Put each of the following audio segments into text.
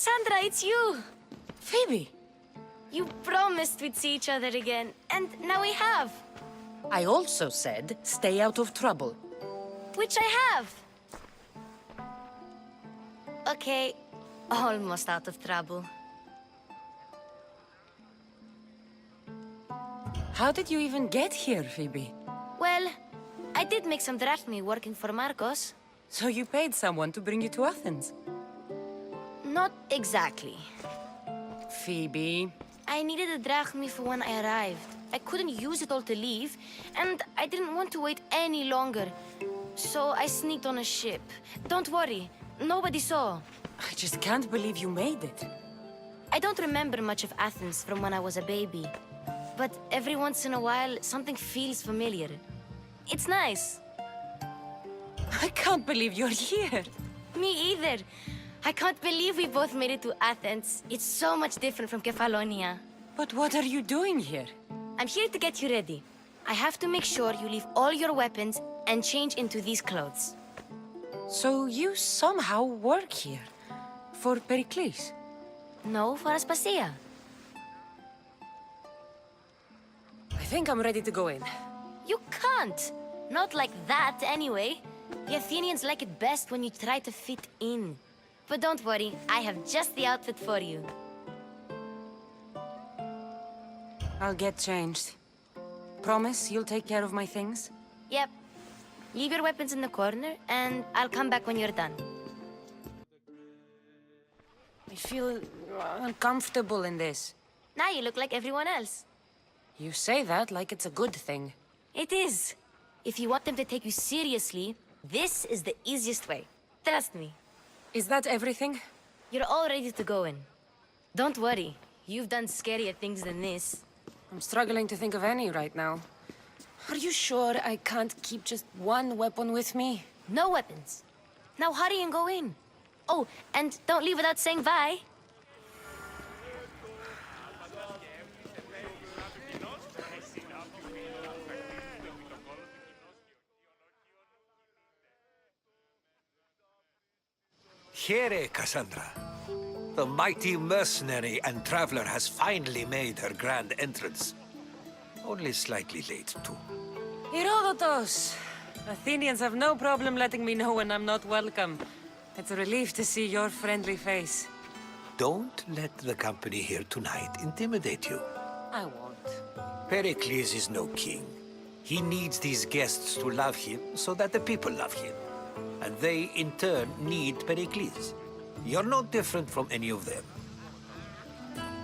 Cassandra, it's you! Phoebe! You promised we'd see each other again, and now we have. I also said, stay out of trouble. Which I have. Okay, almost out of trouble. How did you even get here, Phoebe? Well, I did make some drachmi working for Marcos. So you paid someone to bring you to Athens? Not exactly. Phoebe... I needed a drachmi for when I arrived. I couldn't use it all to leave, and I didn't want to wait any longer. So I sneaked on a ship. Don't worry, nobody saw. I just can't believe you made it. I don't remember much of Athens from when I was a baby. But every once in a while, something feels familiar. It's nice. I can't believe you're here. Me either. I can't believe we both made it to Athens. It's so much different from Kefalonia. But what are you doing here? I'm here to get you ready. I have to make sure you leave all your weapons and change into these clothes. So you somehow work here? For Perikles? No, for Aspasia. I think I'm ready to go in. You can't! Not like that, anyway. The Athenians like it best when you try to fit in. But don't worry, I have just the outfit for you. I'll get changed. Promise you'll take care of my things? Yep. Leave your weapons in the corner, and I'll come back when you're done. I feel uncomfortable in this. Now you look like everyone else. You say that like it's a good thing. It is. If you want them to take you seriously, this is the easiest way. Trust me. Is that everything? You're all ready to go in. Don't worry. You've done scarier things than this. I'm struggling to think of any right now. Are you sure I can't keep just one weapon with me? No weapons. Now hurry and go in. Oh, and don't leave without saying bye. Here, Cassandra. The mighty mercenary and traveler has finally made her grand entrance. Only slightly late, too. Herodotus! Athenians have no problem letting me know when I'm not welcome. It's a relief to see your friendly face. Don't let the company here tonight intimidate you. I won't. Pericles is no king. He needs these guests to love him so that the people love him. And they, in turn, need Pericles. You're no different from any of them.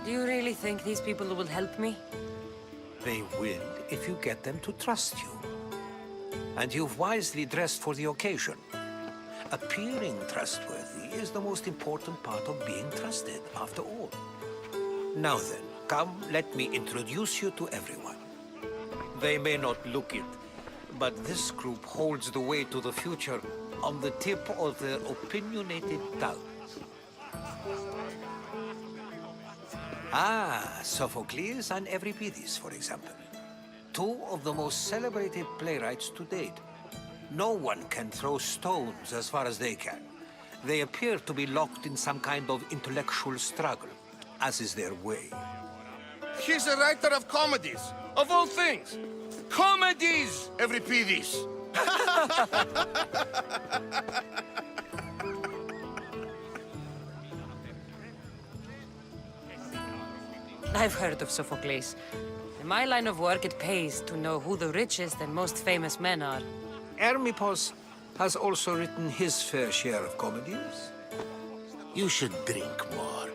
Do you really think these people will help me? They will if you get them to trust you. And you've wisely dressed for the occasion. Appearing trustworthy is the most important part of being trusted, after all. Now then, come, let me introduce you to everyone. They may not look it, but this group holds the way to the future on the tip of their opinionated tongues. Ah, Sophocles and Euripides, for example. Two of the most celebrated playwrights to date. No one can throw stones as far as they can. They appear to be locked in some kind of intellectual struggle, as is their way. He's a writer of comedies, of all things. Comedies, Euripides! I've heard of Sophocles. In my line of work, it pays to know who the richest and most famous men are. Hermippos has also written his fair share of comedies. You should drink more.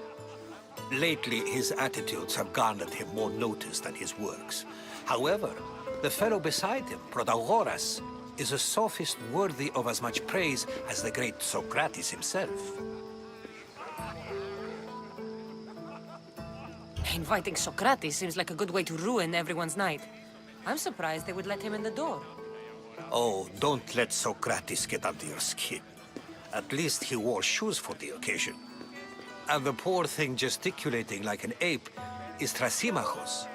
Lately, his attitudes have garnered him more notice than his works. However, the fellow beside him, Protagoras, is a sophist worthy of as much praise as the great Socrates himself. Inviting Socrates seems like a good way to ruin everyone's night. I'm surprised they would let him in the door. Oh, don't let Socrates get under your skin. At least he wore shoes for the occasion. And the poor thing gesticulating like an ape is Thrasymachos.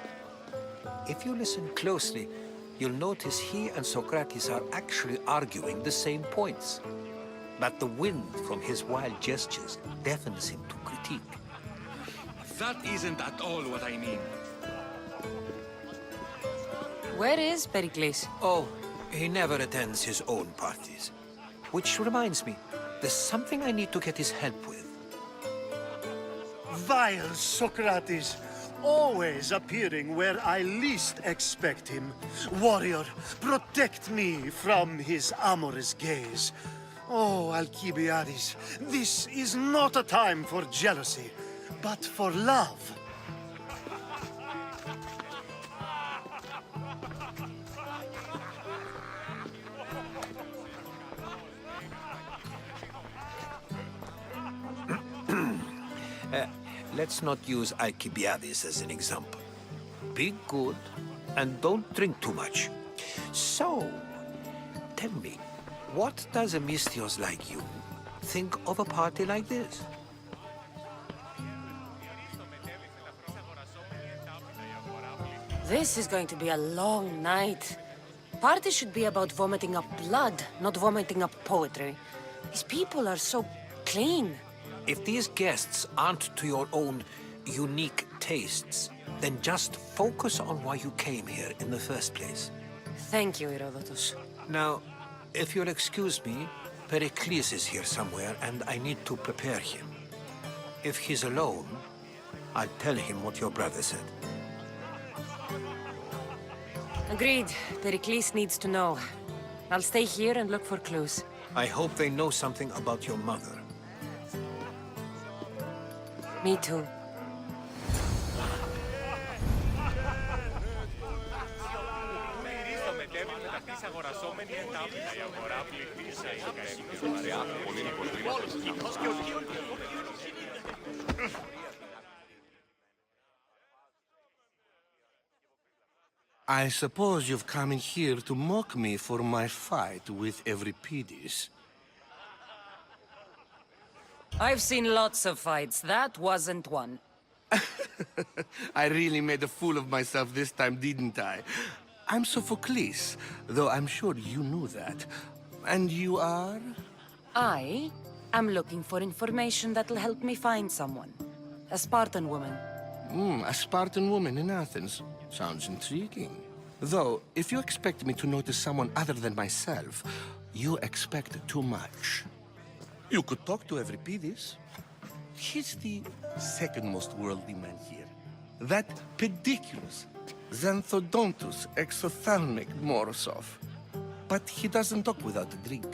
If you listen closely, you'll notice he and Socrates are actually arguing the same points. But the wind from his wild gestures deafens him to criticism. critique. That isn't at all what I mean. Where is Perikles? Oh, he never attends his own parties. Which reminds me, there's something I need to get his help with. Vile Socrates, always appearing where I least expect him. Warrior, protect me from his amorous gaze. Oh, Alcibiades, this is not a time for jealousy, but for love. Let's not use Alcibiades as an example. Be good, and don't drink too much. So, tell me, what does a Mystios like you think of a party like this? This is going to be a long night. Party should be about vomiting up blood, not vomiting up poetry. These people are so clean. If these guests aren't to your own unique tastes, then just focus on why you came here in the first place. Thank you, Herodotus. Now, if you'll excuse me, Perikles is here somewhere, and I need to prepare him. If he's alone, I'll tell him what your brother said. Agreed. Perikles needs to know. I'll stay here and look for clues. I hope they know something about your mother. Me too. I suppose you've come in here to mock me for my fight with Euripides. I've seen lots of fights. That wasn't one. I really made a fool of myself this time, didn't I? I'm Sophocles, though I'm sure you knew that. And you are? I am looking for information that'll help me find someone. A Spartan woman. A Spartan woman in Athens. Sounds intriguing. Though, if you expect me to notice someone other than myself, you expect too much. You could talk to Euripides. He's the second most worldly man here. That Perikles, Xanthodontus exophthalmic Morosov. But he doesn't talk without a drink.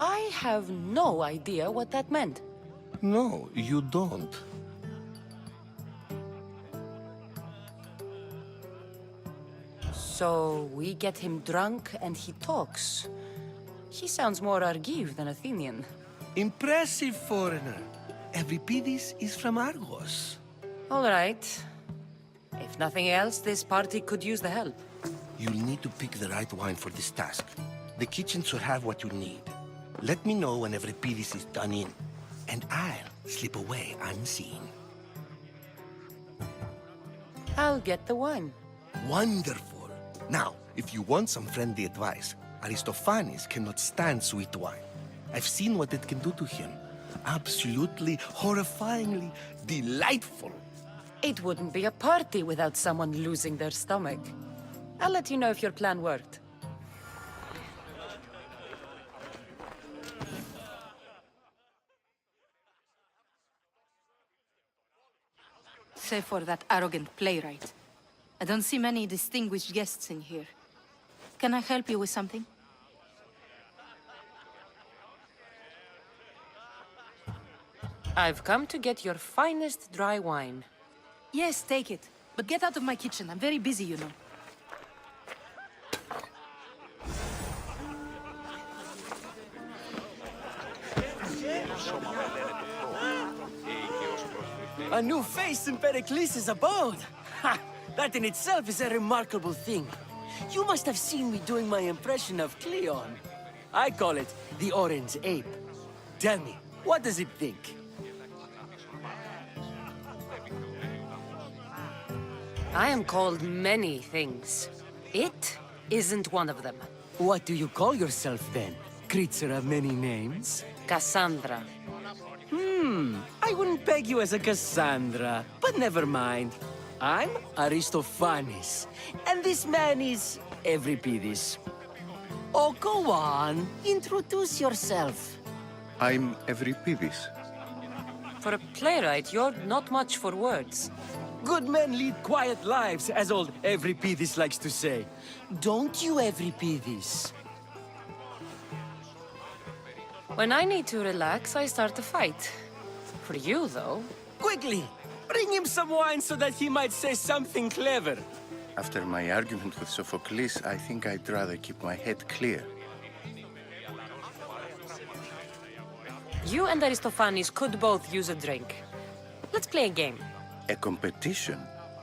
I have no idea what that meant. No, you don't. So we get him drunk and he talks. He sounds more Argive than Athenian. Impressive foreigner. Euripides is from Argos. All right. If nothing else, this party could use the help. You'll need to pick the right wine for this task. The kitchen should have what you need. Let me know when Euripides is done in, and I'll slip away unseen. I'll get the wine. Wonderful. Now, if you want some friendly advice, Aristophanes cannot stand sweet wine. I've seen what it can do to him. Absolutely, horrifyingly delightful. It wouldn't be a party without someone losing their stomach. I'll let you know if your plan worked. Save for that arrogant playwright. I don't see many distinguished guests in here. Can I help you with something? I've come to get your finest dry wine. Yes, take it. But get out of my kitchen. I'm very busy, you know. A new face in Perikles' abode! Ha! That in itself is a remarkable thing. You must have seen me doing my impression of Cleon. I call it the Orange Ape. Tell me, what does it think? I am called many things. It isn't one of them. What do you call yourself then? Creature of many names? Cassandra. I I wouldn't peg you as a Cassandra, but never mind. I'm Aristophanes, and this man is Euripides. Oh, go on. Introduce yourself. I'm Euripides. For a playwright, you're not much for words. Good men lead quiet lives, as old Euripides likes to say. Don't you, Euripides? When I need to relax, I start a fight. For you, though... Quickly! Bring him some wine so that he might say something clever. After my argument with Sophocles, I think I'd rather keep my head clear. You and Aristophanes could both use a drink. Let's play a game. A competition?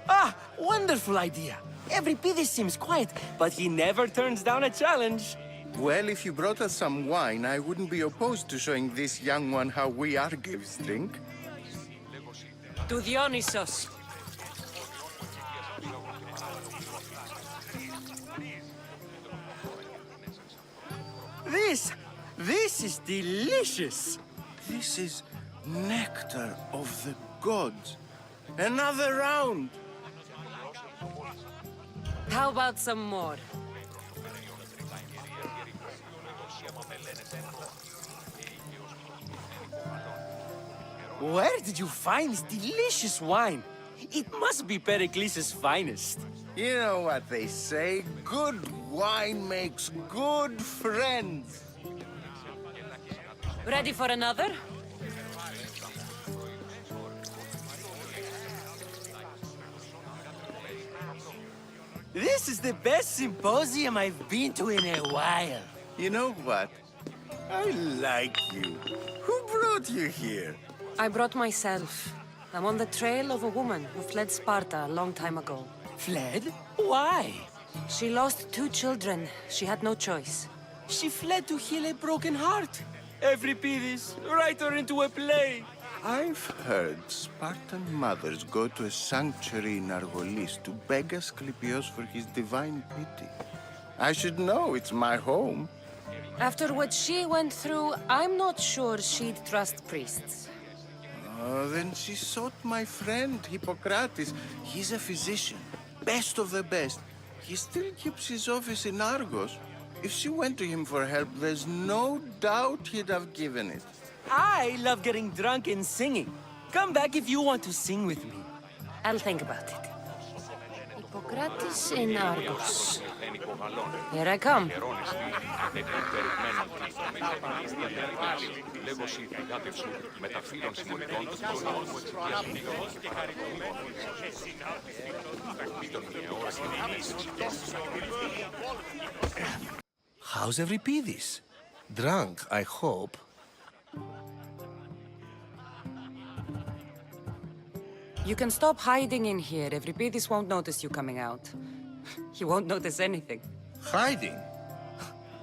Ah, wonderful idea. Euripides seems quiet, but he never turns down a challenge. Well, if you brought us some wine, I wouldn't be opposed to showing this young one how we Argives drink. To Dionysos. This is delicious. This is nectar of the gods. Another round! How about some more? Where did you find this delicious wine? It must be Perikles' finest. You know what they say, good wine makes good friends. Ready for another? This is the best symposium I've been to in a while. You know what? I like you. Who brought you here? I brought myself. I'm on the trail of a woman who fled Sparta a long time ago. Fled? Why? She lost 2 children. She had no choice. She fled to heal a broken heart. Euripides, write her into a play. I've heard Spartan mothers go to a sanctuary in Argolis to beg Asclepios for his divine pity. I should know, it's my home. After what she went through, I'm not sure she'd trust priests. Oh, then she sought my friend, Hippocrates. He's a physician, best of the best. He still keeps his office in Argos. If she went to him for help, there's no doubt he'd have given it. I love getting drunk and singing. Come back if you want to sing with me. I'll think about it. Hippocrates in Argos. Here I come. How's Euripides? Drunk, I hope. You can stop hiding in here. Euripides won't notice you coming out. He won't notice anything. Hiding?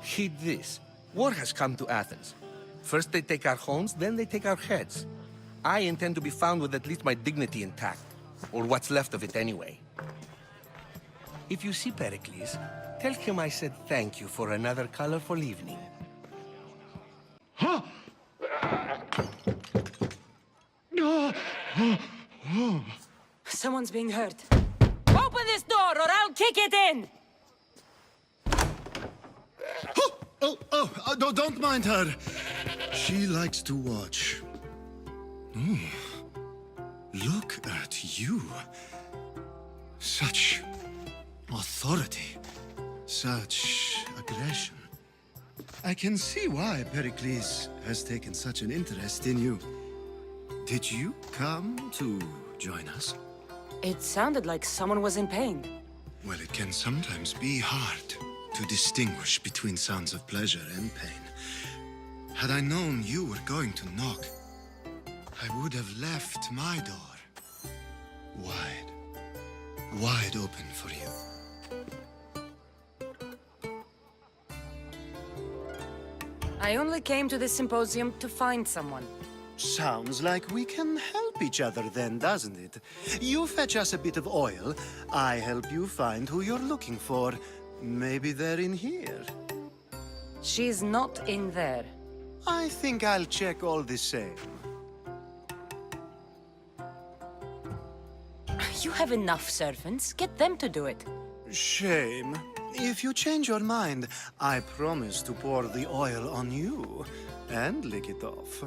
Heed this. War has come to Athens. First they take our homes, then they take our heads. I intend to be found with at least my dignity intact. Or what's left of it anyway. If you see Perikles, tell him I said thank you for another colorful evening. Someone's being hurt. Open this door or I'll kick it in! Oh, don't mind her. She likes to watch. Look at you. Such authority. Such aggression. I can see why Pericles has taken such an interest in you. Did you come to join us? It sounded like someone was in pain. Well, it can sometimes be hard to distinguish between sounds of pleasure and pain. Had I known you were going to knock, I would have left my door wide open for you. I only came to this symposium to find someone. Sounds like we can help each other then, doesn't it? You fetch us a bit of oil, I help you find who you're looking for. Maybe they're in here. She's not in there. I think I'll check all the same. have enough servants. Get them to do it. Shame. If you change your mind, I promise to pour the oil on you and lick it off.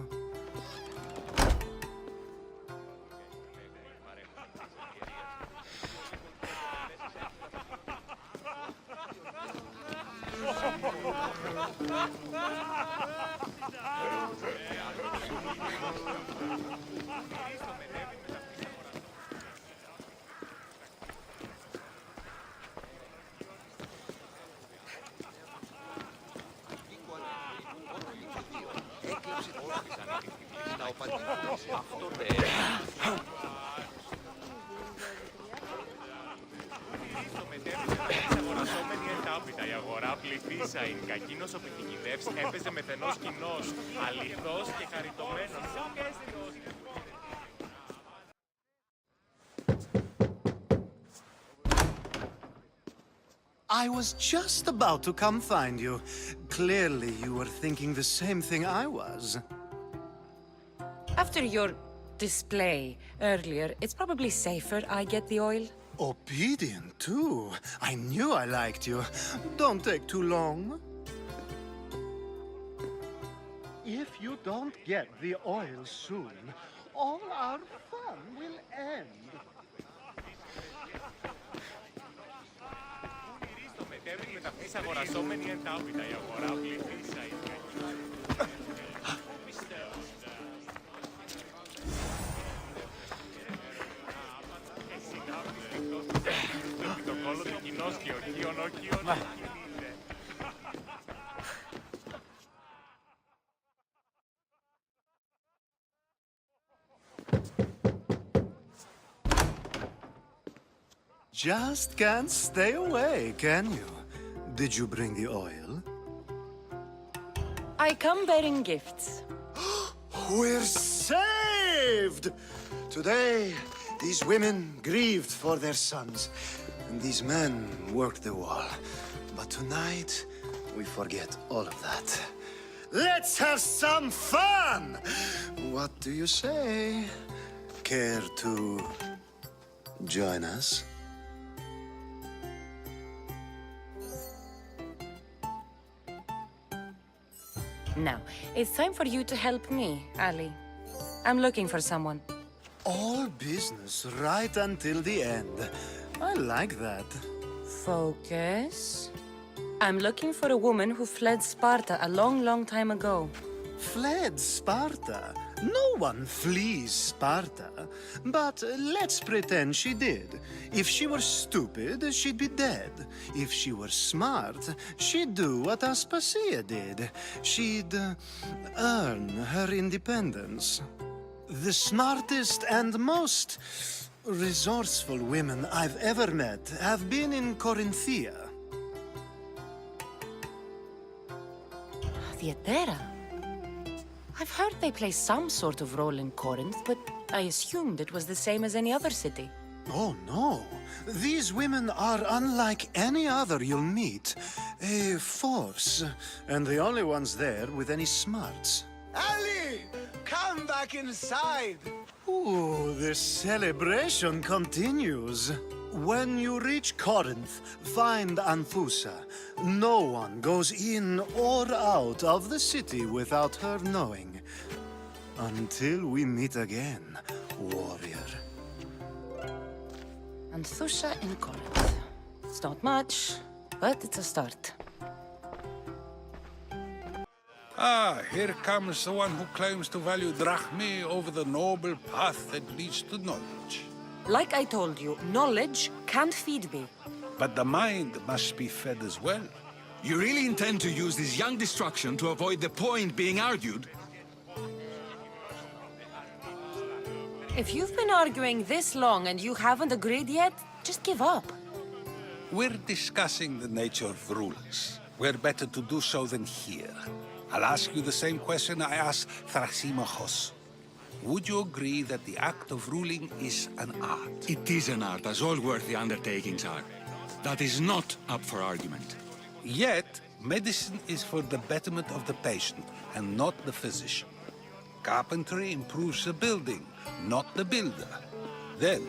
Η αγορά πληθύσαην, κακίνος ο πυθικηδεύς έπαιζε μεθενός κοινός, αληθώς και χαριτωμένος. I was just about to come find you. Clearly, you were thinking the same thing I was. After your display earlier, it's probably safer I get the oil. Obedient, too. I knew I liked you. Don't take too long. If you don't get the oil soon, all our fun will end. Μεταφύς αγορασόμενοι εν ταύτητα, η αγορά πληθύσαην, το κόλλο του κοινός και οχίων, οχίων, Just can't stay away, can you? Did you bring the oil? I come bearing gifts. We're saved! Today, these women grieved for their sons, and these men worked the wall. But tonight, we forget all of that. Let's have some fun! What do you say? Care to join us? Now, it's time for you to help me, Ali. I'm looking for someone. All business right until the end. I like that. Focus. I'm looking for a woman who fled Sparta a long, long time ago. Fled Sparta? No one flees Sparta. But let's pretend she did. If she were stupid, she'd be dead. If she were smart, she'd do what Aspasia did. She'd earn her independence. The smartest and most resourceful women I've ever met have been in Corinthia. Theatera? I've heard they play some sort of role in Corinth, but I assumed it was the same as any other city. Oh, no. These women are unlike any other you'll meet. A force, and the only ones there with any smarts. Ali! Come back inside! Ooh, the celebration continues. When you reach Corinth, find Anthusa. No one goes in or out of the city without her knowing. Until we meet again, warrior. Anthusa in Corinth. It's not much, but it's a start. Ah, here comes the one who claims to value drachmae over the noble path that leads to knowledge. Like I told you, knowledge can't feed me. But the mind must be fed as well. You really intend to use this young destruction to avoid the point being argued? If you've been arguing this long and you haven't agreed yet, just give up. We're discussing the nature of rulers. Where better to do so than here? I'll ask you the same question I asked Thrasymachos. Would you agree that the act of ruling is an art? It is an art, as all worthy undertakings are. That is not up for argument. Yet, medicine is for the betterment of the patient and not the physician. Carpentry improves the building, not the builder. Then,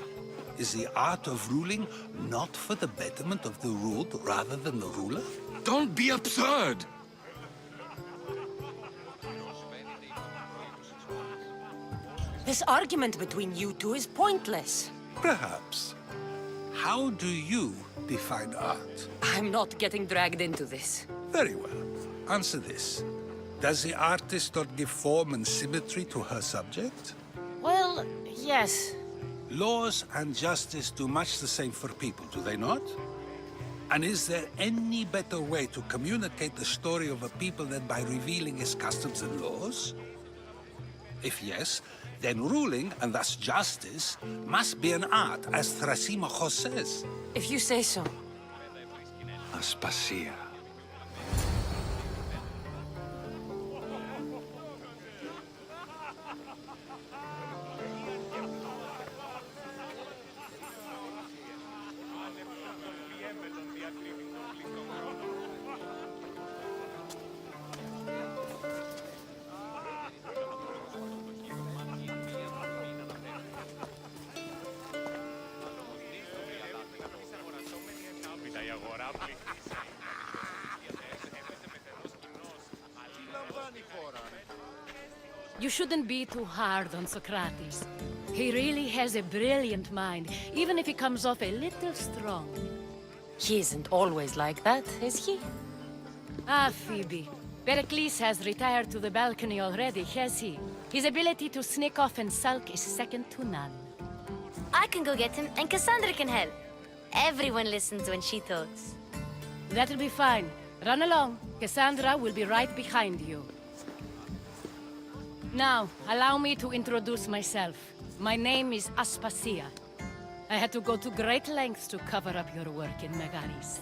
Is the art of ruling not for the betterment of the ruled rather than the ruler? Don't be absurd! This argument between you two is pointless. Perhaps. How do you define art? I'm not getting dragged into this. Very well. Answer this. Does the artist not give form and symmetry to her subject? Well, yes. Laws and justice do much the same for people, do they not? And is there any better way to communicate the story of a people than by revealing its customs and laws? If yes, then ruling, and thus justice, must be an art, as Thrasymachos says. If you say so. Aspasia. You shouldn't be too hard on Socrates. He really has a brilliant mind, even if he comes off a little strong. He isn't always like that, is he? Ah, Phoebe. Perikles has retired to the balcony already, has he? His ability to sneak off and sulk is second to none. I can go get him, and Cassandra can help. Everyone listens when she talks. That'll be fine. Run along. Cassandra will be right behind you. Now, allow me to introduce myself. My name is Aspasia. I had to go to great lengths to cover up your work in Megaris.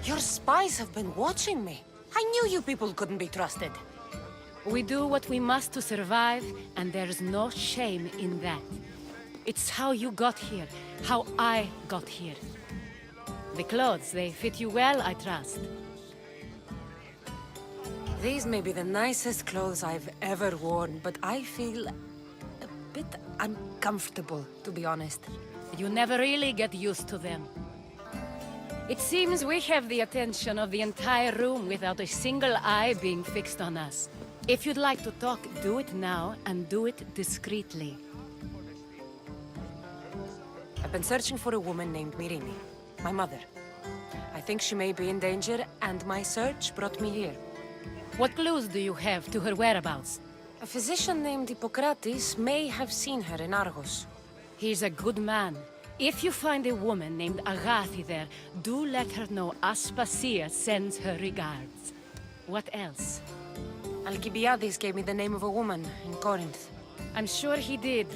Your spies have been watching me. I knew you people couldn't be trusted. We do what we must to survive, and there's no shame in that. It's how you got here, how I got here. The clothes, they fit you well, I trust. These may be the nicest clothes I've ever worn, but I feel a bit uncomfortable, to be honest. You never really get used to them. It seems we have the attention of the entire room without a single eye being fixed on us. If you'd like to talk, do it now, and do it discreetly. I've been searching for a woman named Myrine, my mother. I think she may be in danger, and my search brought me here. What clues do you have to her whereabouts? A physician named Hippocrates may have seen her in Argos. He's a good man. If you find a woman named Agathi there, do let her know Aspasia sends her regards. What else? Alcibiades gave me the name of a woman in Corinth. I'm sure he did.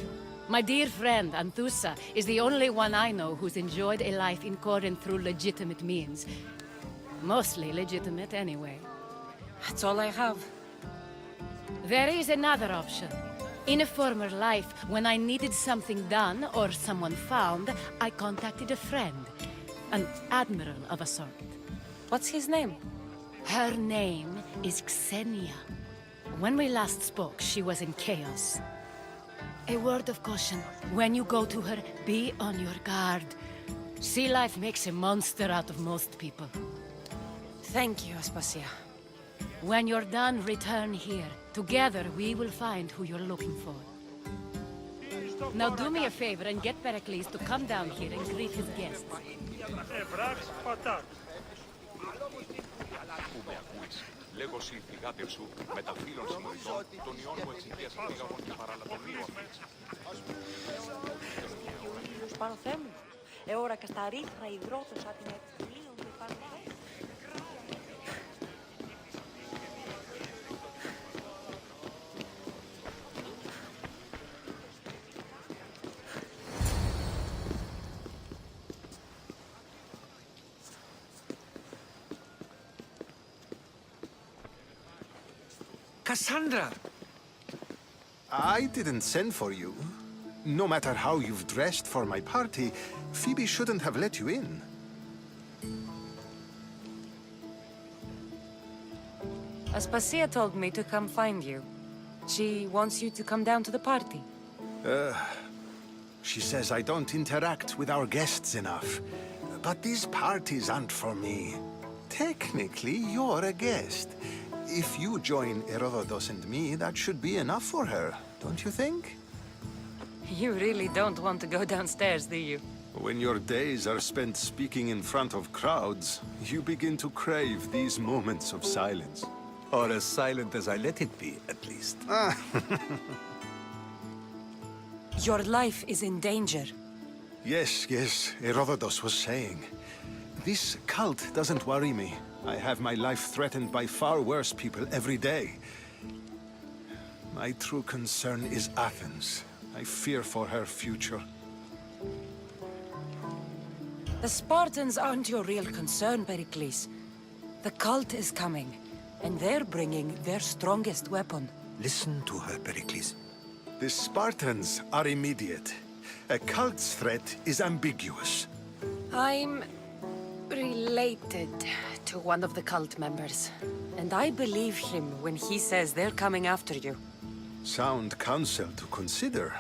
My dear friend, Anthusa, is the only one I know who's enjoyed a life in Corinth through legitimate means. Mostly legitimate, anyway. That's all I have. There is another option. In a former life, when I needed something done or someone found, I contacted a friend. An admiral of a sort. What's his name? Her name is Xenia. When we last spoke, she was in chaos. A word of caution. When you go to her, be on your guard. Sea life makes a monster out of most people. Thank you, Aspasia. When you're done, return here. Together, we will find who you're looking for. Now do me a favor and get Perikles to come down here and greet his guests. Λέγος η θυγάτευ σου με τα φίλων συμμοριτών, τον ιόν μου εξηγίας πήγαγον και παραλατομίου αφής. Πάνω θέμου, εώρα κασταρίθρα υδρόθος άτινα εξηγίων και πάνω θέμου. Cassandra! I didn't send for you. No matter how you've dressed for my party, Phoebe shouldn't have let you in. Aspasia told me to come find you. She wants you to come down to the party. She says I don't interact with our guests enough. But these parties aren't for me. Technically, you're a guest. If you join Herodotus and me, that should be enough for her, don't you think? You really don't want to go downstairs, do you? When your days are spent speaking in front of crowds, you begin to crave these moments of silence. Or as silent as I let it be, at least. Your life is in danger. Yes, Herodotus was saying. This cult doesn't worry me. I have my life threatened by far worse people every day. My true concern is Athens. I fear for her future. The Spartans aren't your real concern, Perikles. The cult is coming, and they're bringing their strongest weapon. Listen to her, Perikles. The Spartans are immediate. A cult's threat is ambiguous. I'm related to one of the cult members, and I believe him when he says they're coming after you. Sound counsel to consider.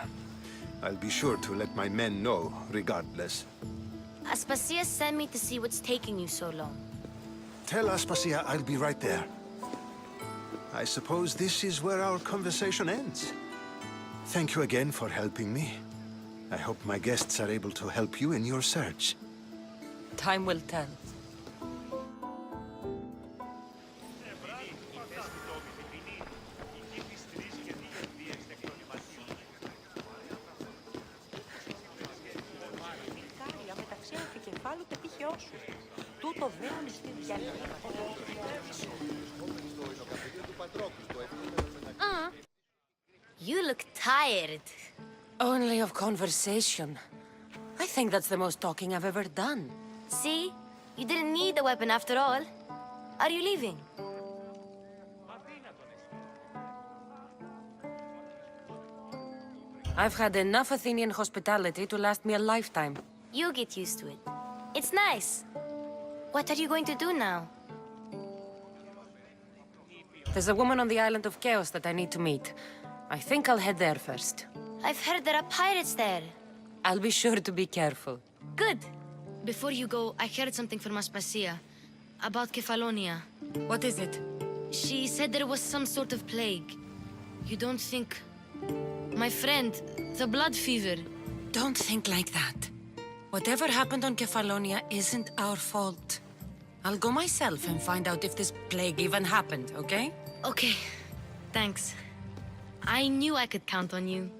I'll be sure to let my men know, regardless. Aspasia sent me to see what's taking you so long. Tell Aspasia I'll be right there. I suppose this is where our conversation ends. Thank you again for helping me. I hope my guests are able to help you in your search. Time will tell. Τούτο δέον στην διαλύμα. You look tired. Only of conversation. I think that's the most talking I've ever done. See? You didn't need the weapon after all. Are you leaving? I've had enough Athenian hospitality to last me a lifetime. You get used to it. It's nice. What are you going to do now? There's a woman on the island of Chaos that I need to meet. I think I'll head there first. I've heard there are pirates there. I'll be sure to be careful. Good. Before you go, I heard something from Aspasia. About Kefalonia. What is it? She said there was some sort of plague. You don't think... My friend, the blood fever. Don't think like that. Whatever happened on Kefalonia isn't our fault. I'll go myself and find out if this plague even happened, okay? Okay. Thanks. I knew I could count on you.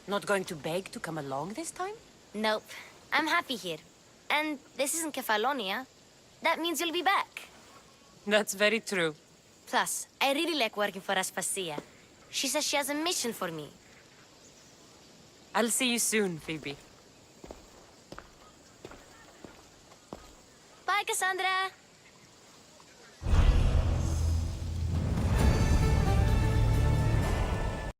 Not going to beg to come along this time? Nope. I'm happy here. And this isn't Kefalonia. That means you'll be back. That's very true. Plus, I really like working for Aspasia. She says she has a mission for me. I'll see you soon, Phoebe. Bye, Cassandra!